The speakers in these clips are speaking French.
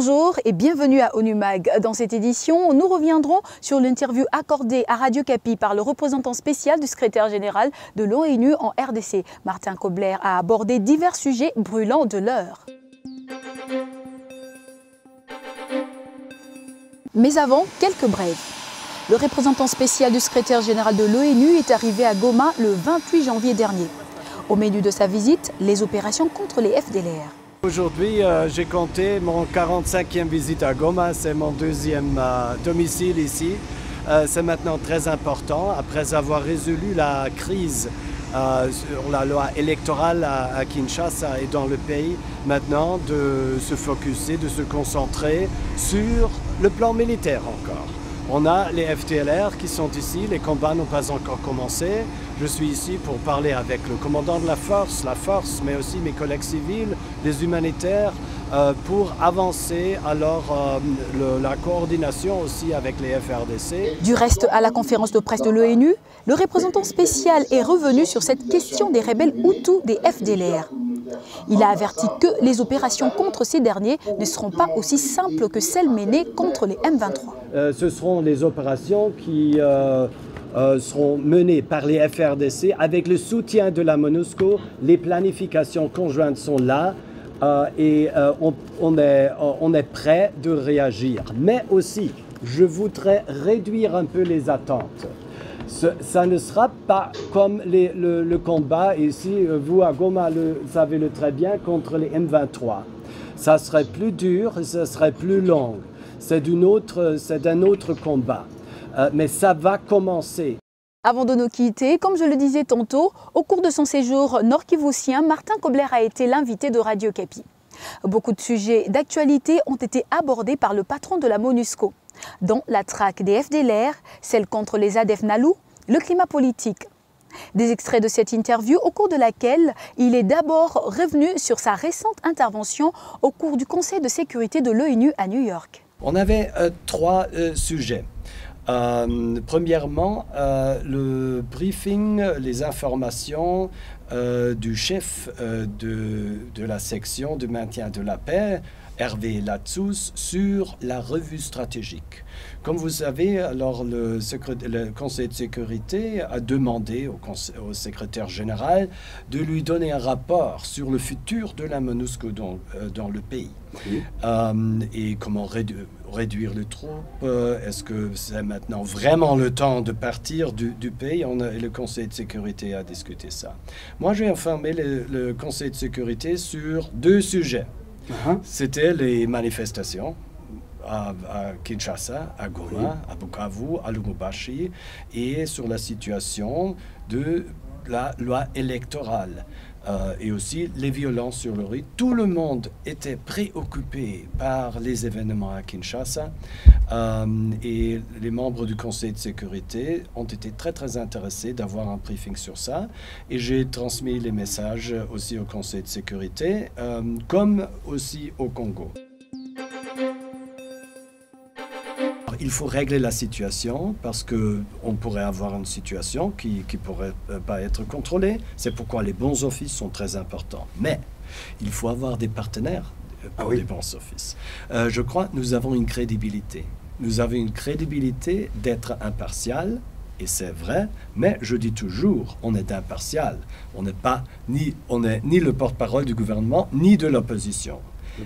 Bonjour et bienvenue à ONU Mag. Dans cette édition, nous reviendrons sur l'interview accordée à Radio Capi par le représentant spécial du secrétaire général de l'ONU en RDC. Martin Kobler a abordé divers sujets brûlants de l'heure. Mais avant, quelques brèves. Le représentant spécial du secrétaire général de l'ONU est arrivé à Goma le 28 janvier dernier. Au menu de sa visite, les opérations contre les FDLR. Aujourd'hui, j'ai compté mon 45e visite à Goma, c'est mon deuxième domicile ici. C'est maintenant très important, après avoir résolu la crise sur la loi électorale à Kinshasa et dans le pays, maintenant de se focuser, de se concentrer sur le plan militaire encore. On a les FDLR qui sont ici, les combats n'ont pas encore commencé. Je suis ici pour parler avec le commandant de la force, mais aussi mes collègues civils, les humanitaires, pour avancer alors la coordination aussi avec les FRDC. Du reste, à la conférence de presse de l'ONU, le représentant spécial est revenu sur cette question des rebelles Hutus des FDLR. Il a averti que les opérations contre ces derniers ne seront pas aussi simples que celles menées contre les M23. Ce seront les opérations qui seront menées par les FRDC avec le soutien de la MONUSCO. Les planifications conjointes sont là et on est prêt de réagir. Mais aussi, je voudrais réduire un peu les attentes. Ça ne sera pas comme le combat ici, vous à Goma le savez très bien, contre les M23. Ça serait plus dur, ça serait plus long. C'est d'un autre combat. Mais ça va commencer. Avant de nous quitter, comme je le disais tantôt, au cours de son séjour nord-kivusien, Martin Kobler a été l'invité de Radio Capi. Beaucoup de sujets d'actualité ont été abordés par le patron de la MONUSCO, dont la traque des FDLR, celle contre les ADF Nalu, le climat politique. Des extraits de cette interview au cours de laquelle il est d'abord revenu sur sa récente intervention au cours du Conseil de sécurité de l'ONU à New York. On avait trois sujets. Premièrement, le briefing, les informations du chef de la section de maintien de la paix, Hervé Latsous, sur la revue stratégique. Comme vous savez, alors le Conseil de sécurité a demandé au secrétaire général de lui donner un rapport sur le futur de la MONUSCO dans le pays. Oui. Et comment réduire les troupes. Est-ce que c'est maintenant vraiment le temps de partir du pays? Le Conseil de sécurité a discuté ça. Moi, j'ai informé le Conseil de sécurité sur deux sujets. C'était les manifestations à Kinshasa, à Goma, à Bukavu, à Lubumbashi, et sur la situation de la loi électorale. Et aussi les violences sur le riz. Tout le monde était préoccupé par les événements à Kinshasa et les membres du Conseil de sécurité ont été très intéressés d'avoir un briefing sur ça et j'ai transmis les messages aussi au Conseil de sécurité comme aussi au Congo. Il faut régler la situation parce qu'on pourrait avoir une situation qui ne pourrait pas être contrôlée. C'est pourquoi les bons offices sont très importants. Mais il faut avoir des partenaires pour les bons offices. Je crois que nous avons une crédibilité. Nous avons une crédibilité d'être impartial, et c'est vrai, mais je dis toujours, on est impartial. On n'est ni le porte-parole du gouvernement, ni de l'opposition.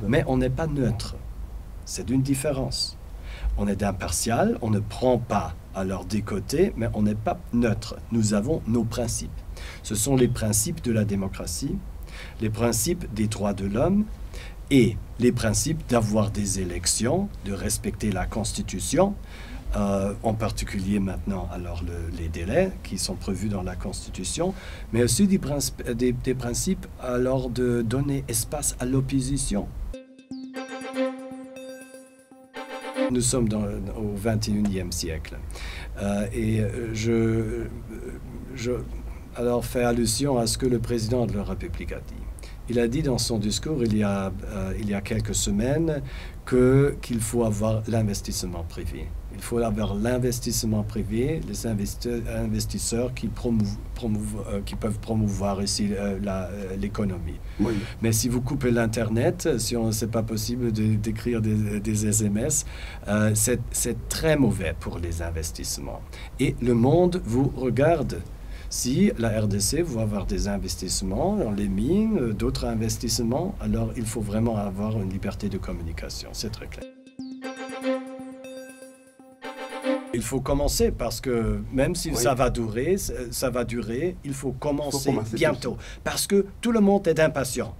Mais on n'est pas neutre. C'est une différence. On est impartial, on ne prend pas alors des côtés, mais on n'est pas neutre. Nous avons nos principes. Ce sont les principes de la démocratie, les principes des droits de l'homme et les principes d'avoir des élections, de respecter la Constitution, en particulier maintenant alors les délais qui sont prévus dans la Constitution, mais aussi des principes alors de donner espace à l'opposition. Nous sommes au XXIe siècle et je alors fais allusion à ce que le président de la République a dit. Il a dit dans son discours il y a quelques semaines qu'il faut avoir l'investissement privé. Il faut avoir l'investissement privé, les investisseurs qui peuvent promouvoir ici l'économie. Oui. Mais si vous coupez l'Internet, si ce n'est pas possible d'écrire des SMS, c'est très mauvais pour les investissements. Et le monde vous regarde. Si la RDC veut avoir des investissements dans les mines, d'autres investissements, alors il faut vraiment avoir une liberté de communication, c'est très clair. Il faut commencer parce que même si ça va durer, il faut commencer bientôt. Parce que tout le monde est impatient.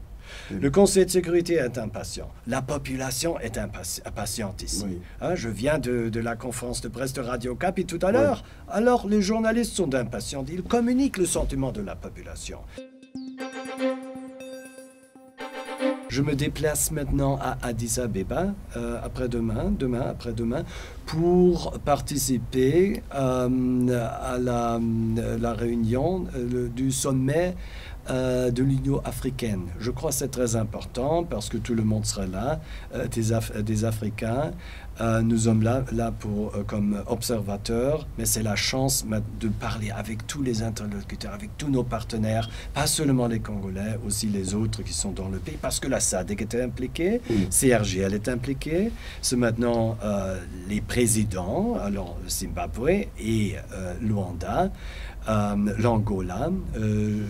Le Conseil de sécurité est impatient. La population est impatiente ici. Oui. Je viens de la conférence de presse de Radio Capi tout à l'heure. Oui. Alors, les journalistes sont impatients. Ils communiquent le sentiment de la population. Je me déplace maintenant à Addis Abeba, après-demain, pour participer à la réunion du sommet de l'Union africaine. Je crois que c'est très important parce que tout le monde sera là, des Africains. Nous sommes là comme observateurs, mais c'est la chance de parler avec tous les interlocuteurs, avec tous nos partenaires, pas seulement les Congolais, aussi les autres qui sont dans le pays, parce que la SADC est impliquée, CRGL est impliqué, c'est maintenant les présidents, alors Zimbabwe et Luanda, l'Angola.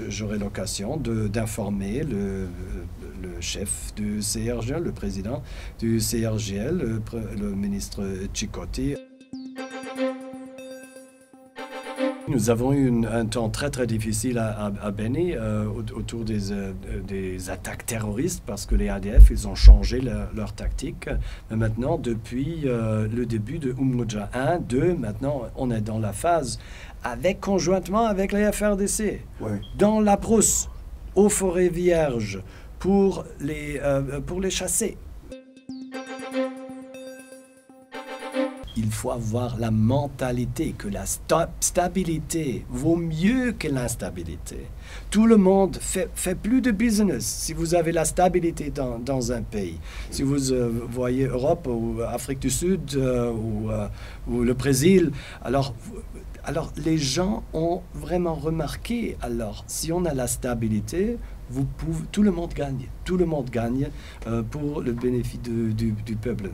J'aurai l'occasion d'informer le chef du CRGL, le président du CRGL, le ministre Chikoti. Nous avons eu un temps très très difficile à Beni autour des attaques terroristes parce que les ADF ils ont changé leur tactique. Mais maintenant, depuis le début de Umoja 1, 2, maintenant on est dans la phase conjointement avec les FRDC, dans la brousse, aux forêts vierges, pour les chasser. Il faut avoir la mentalité que la stabilité vaut mieux que l'instabilité. Tout le monde fait plus de business si vous avez la stabilité dans un pays. Si vous voyez Europe ou Afrique du Sud ou le Brésil, alors les gens ont vraiment remarqué. Alors, si on a la stabilité, tout le monde gagne. Tout le monde gagne pour le bénéfice du peuple.